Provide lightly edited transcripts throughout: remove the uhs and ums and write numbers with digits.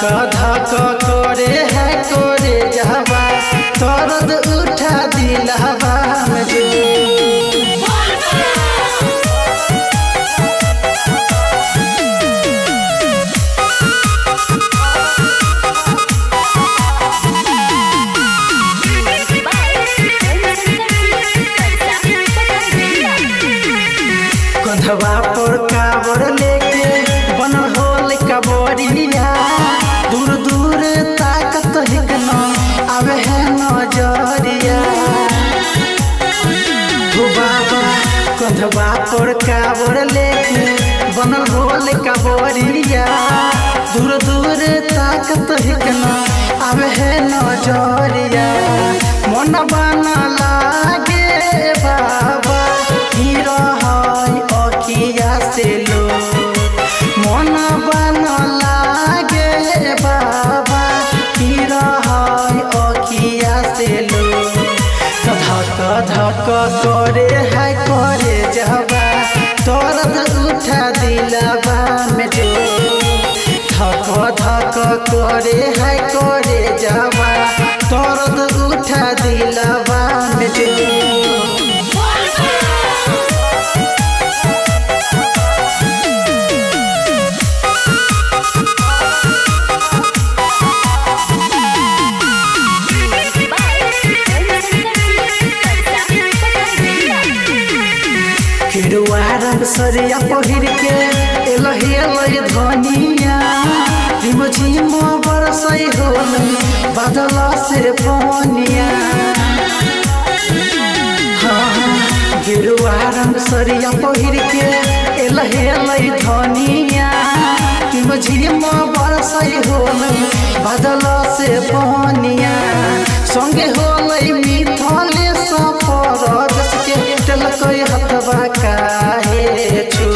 धक करे है करे जहवा दर्द उठा दिलवा में जो कंधवा पर कावर लेके बनल होल कबरिया दूर दूर ताकत हिकना आवे है नजरिया हो बाबा कंधवा पर कावर लेके बनल होल कबरिया दूर दूर ताकत हिकना आवे है नजरिया मन बना लागे बाबा हीरा से लो मन बन लागे बाबा हीरा अखिया से लो धक धक करे है करे जहवा दर्द उठा दिलवा में जो धक धक करे है करे जहवा दर्द उठा दिलवा में जो रंग सरिया पहिर के एलहे धनिया झिम झिम बरसई होल बादल से पनिया गेरुआ रंग सरिया पहिर के एलहे धनिया झिम झिम बरसई होल बादल से पनिया संगे होल मिथले सफर के टलकई हथवा काहे छो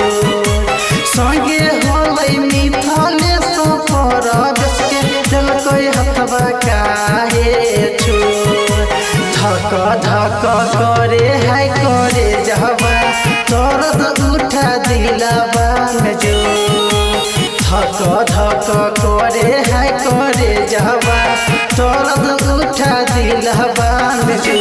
संगे होलै मिथले सफर के टलकई हथवा काहे छो धक धक करे है करे जहवा दर्द उठा दिलवा में जो धक धक करे है करे जहवा दर्द उठा दिलवा में जो